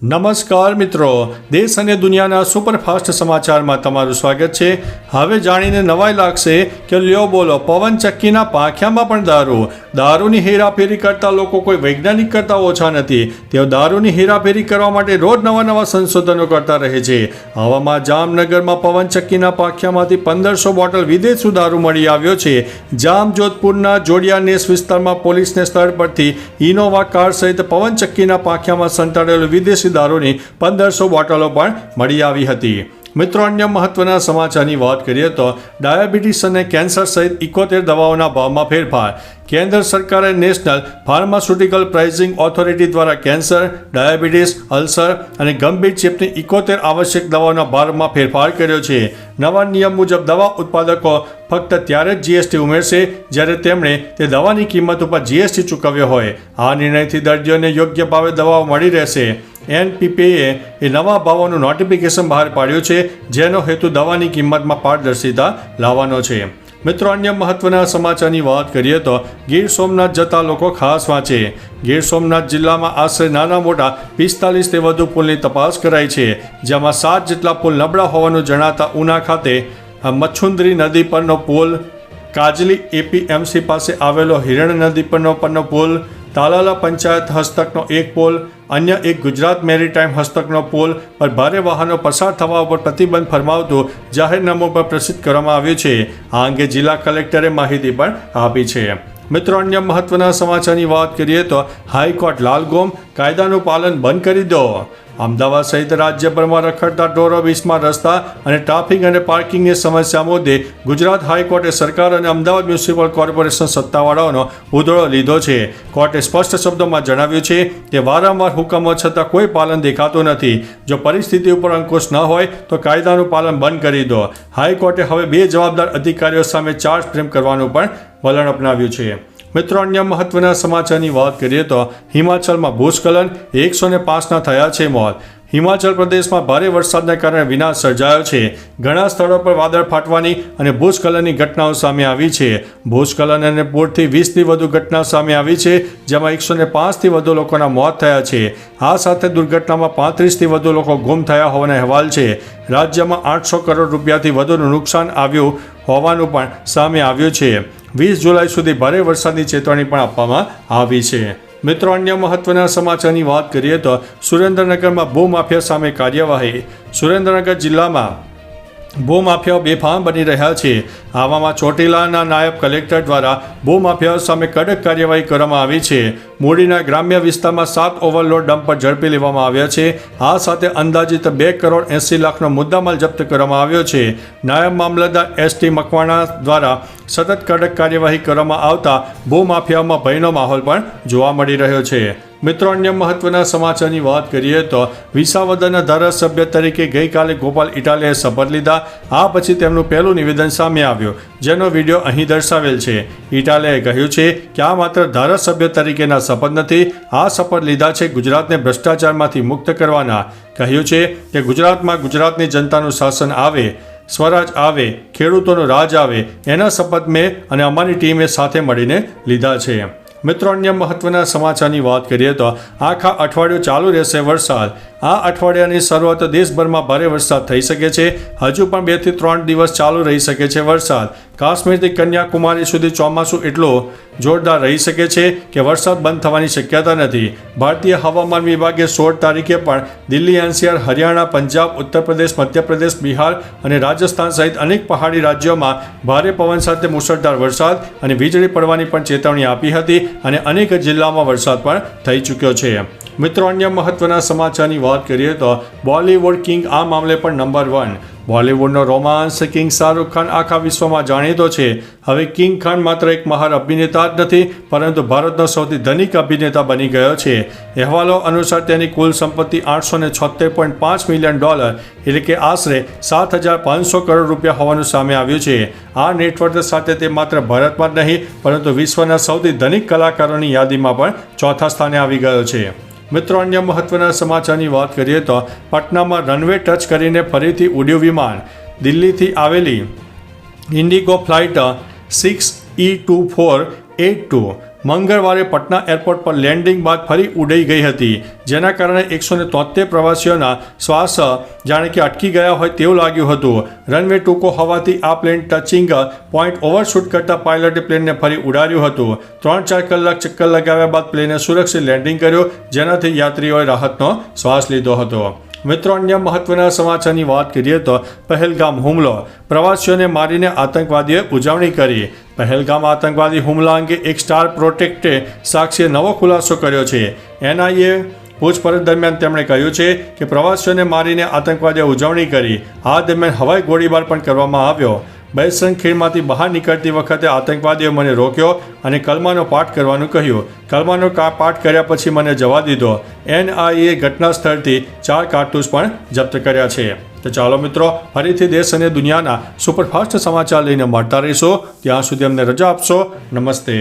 નમસ્કાર મિત્રો, દેશ અને દુનિયાના સુપરફાસ્ટ સમાચારમાં તમારું સ્વાગત છે। હવે જાણીને નવાઈ લાગશે કે લ્યો બોલો, પવનચક્કીના પાંખિયામાં પણ દારૂની હેરાફેરી કરતા લોકો કોઈ વૈજ્ઞાનિક કરતા ઓછા નથી। તેઓ દારૂની હેરાફેરી કરવા માટે રોજ નવા સંશોધનો કરતા રહે છે। આવામાં જામનગરમાં પવનચક્કીના પાંખિયામાંથી 1500 બોટલ વિદેશી દારૂ મળી આવ્યો છે। જામજોધપુરના જોડિયા નેસ વિસ્તારમાં પોલીસને સ્થળ પરથી ઇનોવા કાર સહિત પવનચક્કીના પાંખિયામાં સંતાડેલું વિદેશી દારૂની 1500 બોટલો પણ મળી આવી હતી। મિત્રો, અન્ય મહત્વના સમાચારની વાત કરીએ તો ડાયાબિટીસ અને કેન્સર સહિત 71 દવાઓના ભાવમાં ફેરફાર। કેન્દ્ર સરકારે નેશનલ ફાર્માસ્યુટિકલ પ્રાઇસિંગ ઓથોરિટી દ્વારા કેન્સર, ડાયાબિટીસ, અલ્સર અને ગંભીર ચેપની 71 આવશ્યક દવાઓના ભારમાં ફેરફાર કર્યો છે। નવા નિયમ મુજબ દવા ઉત્પાદકો ફક્ત ત્યારે જ જીએસટી ઉમેરશે જ્યારે તેમણે તે દવાની કિંમત ઉપર જીએસટી ચૂકવ્યો હોય। આ નિર્ણયથી દર્દીઓને યોગ્ય ભાવે દવાઓ મળી રહેશે। એનપીપીએ નવા ભાવોનું નોટિફિકેશન બહાર પાડ્યું છે, જેનો હેતુ દવાની કિંમતમાં પારદર્શિતા લાવવાનો છે। મિત્રો, અન્ય મહત્વના સમાચારની વાત કરીએ તો ગીર સોમનાથ જતા લોકો ખાસ વાંચે। ગીર સોમનાથ જિલ્લામાં આશરે નાના મોટા 45થી વધુ પુલની તપાસ કરાઈ છે, જેમાં 7 જેટલા પુલ નબળા હોવાનું જણાતા ઉના ખાતે મચ્છુંદરી નદી પરનો પુલ, કાજલી એપીએમસી પાસે આવેલો હિરણ નદી પરનો પુલ, તાલાલા પંચાયત હસ્તકનો એક પુલ, અન્ય એક ગુજરાત મેરીટાઈમ હસ્તકનો પુલ પર ભારે વાહનો પસાર થવા ઉપર પ્રતિબંધ ફરમાવતું જાહેરનામું પર પ્રસિદ્ધ કરવામાં આવ્યું છે। આ અંગે જિલ્લા કલેક્ટરે માહિતી પણ આપી છે। મિત્રો, અન્ય મહત્વના સમાચારની વાત કરીએ તો હાઈકોર્ટ લાલગોમ કાયદાનું પાલન બંધ કરી દો। અમદાવાદ સહિત રાજ્યભરમાં રખડતા ઢોરો, બિસ્માર રસ્તા અને ટ્રાફિક અને પાર્કિંગની સમસ્યા મુદ્દે ગુજરાત હાઈકોર્ટે સરકાર અને અમદાવાદ મ્યુનિસિપલ કોર્પોરેશન સત્તાવાળાઓનો ઉધડો લીધો છે। કોર્ટે સ્પષ્ટ શબ્દોમાં જણાવ્યું છે કે વારંવાર હુકમો છતાં કોઈ પાલન દેખાતું નથી। જો પરિસ્થિતિ ઉપર અંકુશ ન હોય તો કાયદાનું પાલન બંધ કરી દો। હાઈકોર્ટે હવે 2 જવાબદાર અધિકારીઓ સામે ચાર્જ ફ્રેમ કરવાનું પણ વલણ અપનાવ્યું છે। મિત્રો, અન્ય મહત્વના સમાચારની વાત કરીએ તો હિમાચલમાં ભૂસ્ખલન, 105ના થયા છે મોત। હિમાચલ પ્રદેશમાં ભારે વરસાદના કારણે વિનાશ સર્જાયો છે। ઘણા સ્થળો પર વાદળ ફાટવાની અને ભૂસ્ખલનની ઘટનાઓ સામે આવી છે। ભૂસ્ખલન અને પૂરથી 20થી વધુ ઘટના સામે આવી છે, જેમાં 105થી વધુ લોકોના મોત થયા છે। આ સાથે દુર્ઘટનામાં 35થી વધુ લોકો ગુમ થયા હોવાના અહેવાલ છે। રાજ્યમાં 800 કરોડ રૂપિયાથી વધુનું નુકસાન આવ્યું હોવાનું પણ સામે આવ્યું છે। 20 જુલાઈ સુધી ભારે વરસાદની ચેતવણી પણ આપવામાં આવી છે। મિત્રો, અન્ય મહત્વના સમાચારની વાત કરીએ તો સુરેન્દ્રનગરમાં ભૂમાફિયા સામે કાર્યવાહી। સુરેન્દ્રનગર જિલ્લામાં ભૂમાફિયાઓ બેફામ બની રહ્યા છે। આવામાં ચોટીલાના નાયબ કલેક્ટર દ્વારા ભૂમાફિયાઓ સામે કડક કાર્યવાહી કરવામાં આવી છે। મૂડીના ગ્રામ્ય વિસ્તારમાં 7 ઓવરલોડ ડમ્પર ઝડપી લેવામાં આવ્યા છે। આ સાથે અંદાજિત 2 કરોડ 80 લાખનો મુદ્દામાલ જપ્ત કરવામાં આવ્યો છે। નાયબ મામલતદાર એસટી મકવાણા દ્વારા સતત કડક કાર્યવાહી કરવામાં આવતા ભૂમાફિયાઓમાં ભયનો માહોલ પણ જોવા મળી રહ્યો છે। મિત્રો, અન્ય મહત્વના સમાચારની વાત કરીએ તો વિસાવદરના ધારાસભ્ય તરીકે ગઈકાલે ગોપાલ ઇટાલિયાએ શપથ લીધા। આ પછી તેમનું પહેલું નિવેદન સામે આવ્યું, જેનો વિડીયો અહીં દર્શાવેલ છે। ઇટાલિયાએ કહ્યું છે કે આ માત્ર ધારાસભ્ય તરીકેના શપથ નથી, આ શપથ લીધા છે ગુજરાતને ભ્રષ્ટાચારમાંથી મુક્ત કરવાના। કહ્યું છે કે ગુજરાતમાં ગુજરાતની જનતાનું શાસન આવે, સ્વરાજ આવે, ખેડૂતોનું રાજ આવે, એના શપથ મેં અને અમારી ટીમે સાથે મળીને લીધા છે। મિત્રો, અન્ય મહત્વના સમાચારની વાત કરીએ તો આખા અઠવાડિયું ચાલુ રહેશે વરસાદ। આ અઠવાડિયાની શરૂઆત દેશભરમાં ભારે વરસાદ થઈ શકે છે। હજુ પણ 2 થી 3 દિવસ ચાલુ રહી શકે છે વરસાદ। કાશ્મીરથી કન્યાકુમારી સુધી ચોમાસું એટલું જોરદાર રહી શકે છે કે વરસાદ બંધ થવાની શક્યતા નથી। ભારતીય હવામાન વિભાગે 16 તારીખે પણ દિલ્હી, એનસીઆર, હરિયાણા, પંજાબ, ઉત્તર પ્રદેશ, મધ્યપ્રદેશ, બિહાર અને રાજસ્થાન સહિત અનેક પહાડી રાજ્યોમાં ભારે પવન સાથે મુશળધાર વરસાદ અને વીજળી પડવાની પણ ચેતવણી આપી હતી અને અનેક જિલ્લામાં વરસાદ પણ થઈ ચૂક્યો છે। મિત્રો, અન્ય મહત્વના સમાચારની વાત કરીએ તો બોલિવૂડ કિંગ આ મામલે પણ નંબર 1। બોલિવૂડનો રોમાન્સ કિંગ શાહરૂખ ખાન આખા વિશ્વમાં જાણીતો છે। હવે કિંગ ખાન માત્ર એક મહાન અભિનેતા જ નથી, પરંતુ ભારતનો સૌથી ધનિક અભિનેતા બની ગયો છે। અહેવાલો અનુસાર તેની કુલ સંપત્તિ $876.5 મિલિયન એટલે કે આશરે 7,500 કરોડ રૂપિયા હોવાનું સામે આવ્યું છે। આ નેટવર્થ સાથે તે માત્ર ભારતમાં જ નહીં, પરંતુ વિશ્વના સૌથી ધનિક કલાકારોની યાદીમાં પણ ચોથા સ્થાને આવી ગયો છે। મિત્રો, અન્ય મહત્વના સમાચારની વાત કરીએ તો પટનામાં રનવે ટચ કરીને ફરીથી ઉડ્યું વિમાન। દિલ્હીથી આવેલી ઇન્ડિગો ફ્લાઇટ 6E2482 મંગળવારે પટના એરપોર્ટ પર લેન્ડિંગ બાદ ફરી ઉડાઈ ગઈ હતી, જેના કારણે 173 પ્રવાસીઓના શ્વાસ જાણે કે અટકી ગયા હોય તેવું લાગ્યું હતું. રનવે ટૂંકો હોવાથી આ પ્લેન ટચિંગ પોઈન્ટ ઓવરશૂટ કરતા પાયલટે પ્લેનને ફરી ઉડાડ્યું હતું. 3-4 કલાક ચક્કર લગાવ્યા બાદ પ્લેને સુરક્ષિત લેન્ડિંગ કર્યું, જેનાથી યાત્રીઓએ રાહતનો શ્વાસ લીધો હતો. મિત્રો, અન્ય મહત્વના સમાચારની વાત કરીએ તો પહેલગામ હુમલો. પ્રવાસીઓને મારીને આતંકવાદીઓએ ઉજવણી કરી. પહેલગામ આતંકવાદી હુમલા અંગે એક સ્ટાર પ્રોટેક્ટે સાક્ષીએ નવો ખુલાસો કર્યો છે. NIA પૂછપરછ દરમિયાન તેમણે કહ્યું છે કે પ્રવાસીઓને મારીને આતંકવાદીઓએ ઉજવણી કરી. આ દરમિયાન હવાઈ ગોળીબાર પણ કરવામાં આવ્યો. બૈસંગ ખીણમાંથી બહાર નીકળતી વખતે આતંકવાદીઓએ મને રોક્યો અને કલમાનો પાઠ કરવાનું કહ્યું. કલમાનો પાઠ કર્યા પછી મને જવા દીધો. NIA ઘટના સ્થળથી 4 કારતૂસ પણ જપ્ત કર્યા છે. તો ચાલો મિત્રો, ફરીથી દેશ અને દુનિયાના સુપરફાસ્ટ સમાચાર લઈને મળતા રહીશું. ત્યાં સુધી અમને રજા આપશો. નમસ્તે.